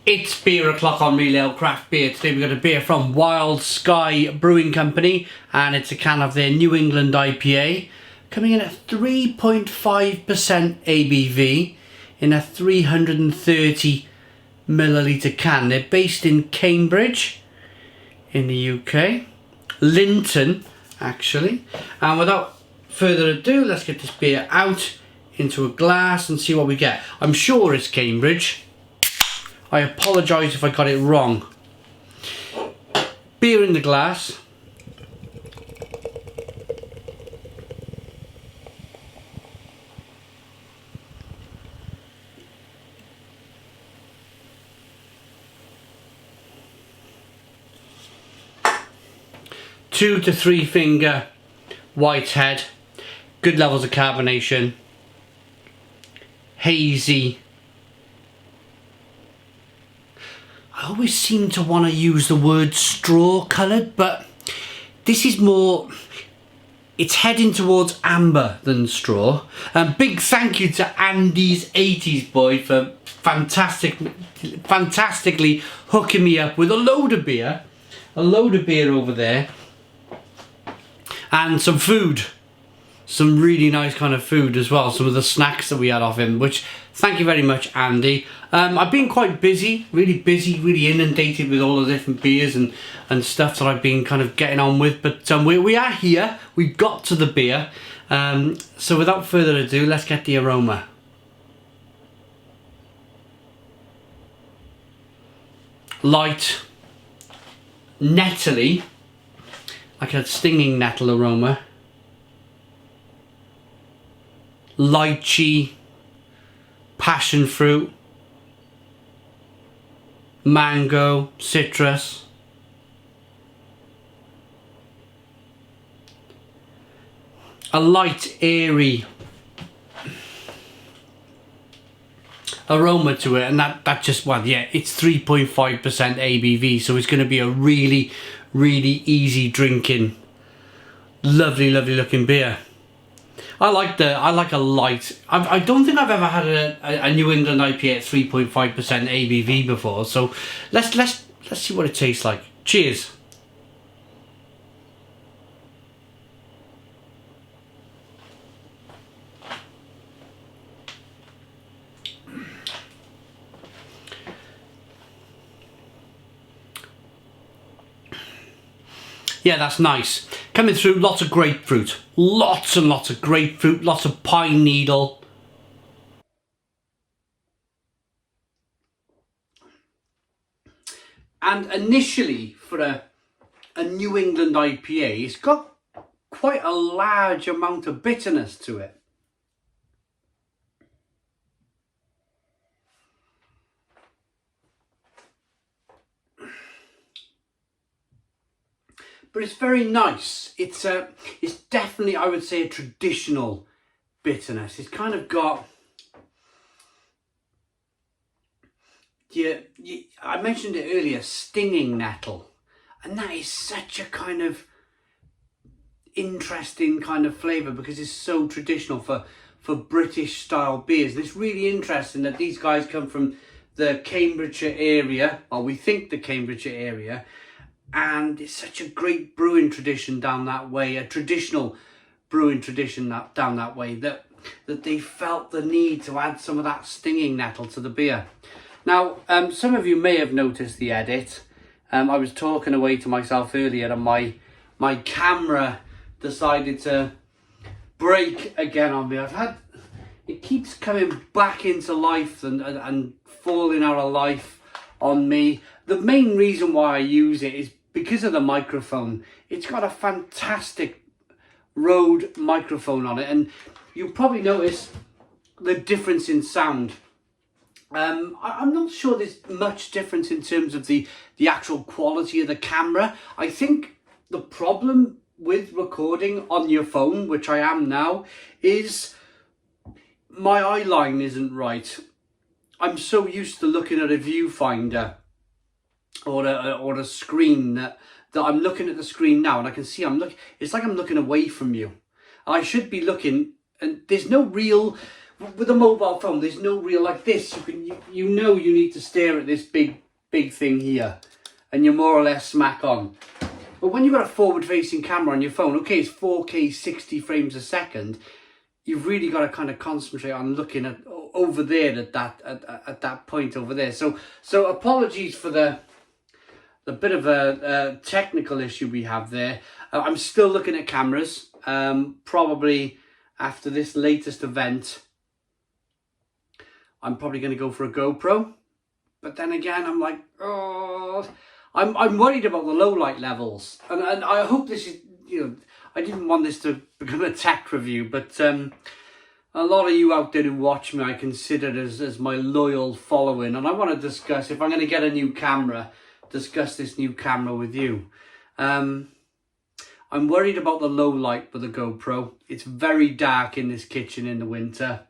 It's beer o'clock on Real Ale Craft Beer. Today we've got a beer from Wylde Sky Brewing Company, and it's a can of their New England IPA, coming in at 3.5% ABV in a 330 milliliter can. They're based in Cambridge in the UK, Linton actually. And without further ado, let's get this beer out into a glass and see what we get. I'm sure it's Cambridge. I apologise if I got it wrong. Beer in the glass. Two to three finger white head. Good levels of carbonation. Hazy. I always seem to want to use the word straw coloured, but this is more, it's heading towards amber than straw. Big thank you to Andy's 80s boy for fantastically hooking me up with a load of beer over there, and some food. Some really nice kind of food as well, some of the snacks that we had off him, which thank you very much, Andy. I've been quite busy, really inundated with all the different beers and stuff that I've been kind of getting on with, but we are here, we got to the beer, so without further ado, let's get the aroma. Light, nettly, like a stinging nettle aroma. Lychee, passion fruit, mango, citrus. A light, airy aroma to it, and that just, well, yeah, it's 3.5% ABV, so it's going to be a really easy drinking, lovely looking beer. I like a light. I don't think I've ever had a New England IPA at 3.5% ABV before. So let's see what it tastes like. Cheers. Yeah, that's nice. Coming through, lots of grapefruit. Lots and lots of grapefruit, lots of pine needle. And initially, for a New England IPA, it's got quite a large amount of bitterness to it. But it's very nice. It's definitely, I would say, a traditional bitterness. It's kind of got, I mentioned it earlier, stinging nettle, and that is such a kind of interesting kind of flavour because it's so traditional for British style beers. And it's really interesting that these guys come from the Cambridgeshire area, or we think the Cambridgeshire area. And it's such a great brewing tradition down that way, a traditional brewing tradition down that way, that they felt the need to add some of that stinging nettle to the beer. Now, some of you may have noticed the edit. I was talking away to myself earlier, and my camera decided to break again on me. It keeps coming back into life and falling out of life on me. The main reason why I use it is because of the microphone. It's got a fantastic Rode microphone on it, and you'll probably notice the difference in sound. I'm not sure there's much difference in terms of the actual quality of the camera. I think the problem with recording on your phone, which I am now, is my eye line isn't right. I'm so used to looking at a viewfinder or a screen that I'm looking at the screen now, and I can see it's like I'm looking away from you. I should be looking, and there's no real, with a mobile phone, there's no real, like this, you know you need to stare at this big thing here, and you're more or less smack on. But when you've got a forward-facing camera on your phone, okay, it's 4K 60 frames a second, you've really got to kind of concentrate on looking at over there at that point over there. So apologies for the bit of a technical issue we have there. I'm still looking at cameras. Probably after this latest event, I'm probably going to go for a GoPro. But then again, I'm like, oh, I'm worried about the low light levels, and I hope this is, you know, I didn't want this to become a tech review, but a lot of you out there who watch me, I consider as my loyal following, and I want to discuss, if I'm going to get a new camera, discuss this new camera with you. I'm worried about the low light with the GoPro. It's very dark in this kitchen in the winter.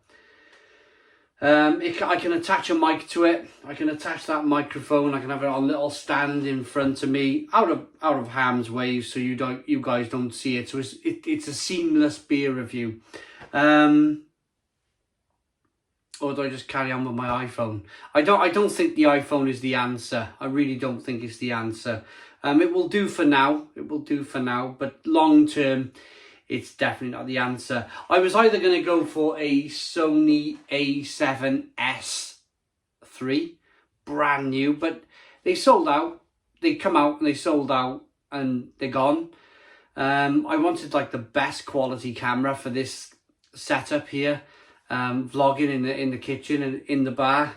I can attach a mic to it. I can attach that microphone. I can have it on a little stand in front of me, out of harm's way, so you guys don't see it. So it's a seamless beer review. Or do I just carry on with my iPhone? I don't think the iPhone is the answer. I really don't think it's the answer. It will do for now. It will do for now, but long term, it's definitely not the answer. I was either going to go for a Sony A7S III, brand new, but they sold out. They come out and they sold out and they're gone. I wanted like the best quality camera for this setup here, vlogging in the kitchen and in the bar.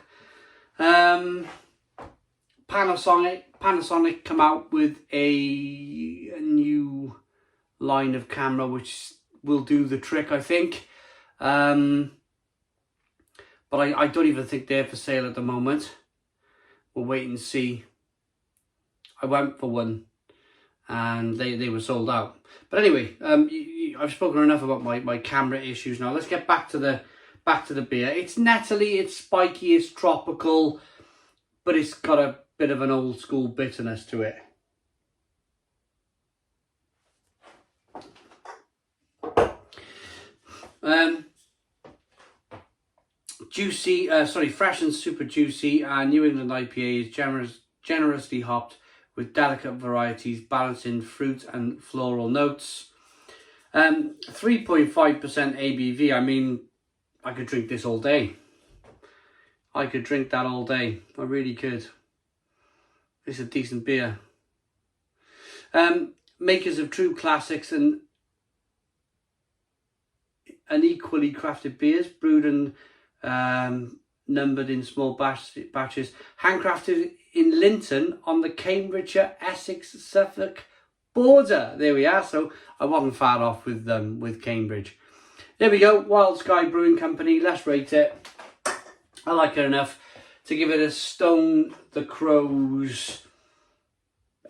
Panasonic come out with a new line of camera which will do the trick, I think. But I don't even think they're for sale at the moment. We'll wait and see. I went for one and they were sold out. But anyway, I've spoken enough about my camera issues now. Let's get back to the beer. It's nettly, it's spiky, it's tropical, but it's got a bit of an old school bitterness to it. Fresh and super juicy. New England IPA is generously hopped with delicate varieties, balancing fruit and floral notes. 3.5% ABV. I mean, I could drink this all day. I could drink that all day. I really could. It's a decent beer. Makers of true classics and equally crafted beers, brewed and numbered in small batches, handcrafted in Linton on the Cambridgeshire, Essex, Suffolk border. There we are. So I wasn't far off with Cambridge. There we go. Wild Sky Brewing Company. Let's rate it. I like it enough to give it a Stone the Crows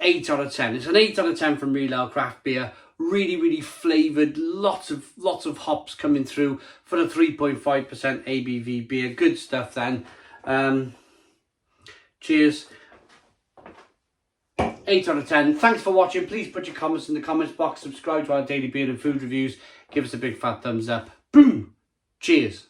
8 out of 10. It's an 8 out of 10 from Real Ale Craft Beer. Really flavoured, lots of hops coming through for the 3.5% ABV beer. Good stuff then. Cheers. 8 out of 10. Thanks for watching. Please put your comments in the comments box. Subscribe to our daily beer and food reviews. Give us a big fat thumbs up. Boom. Cheers.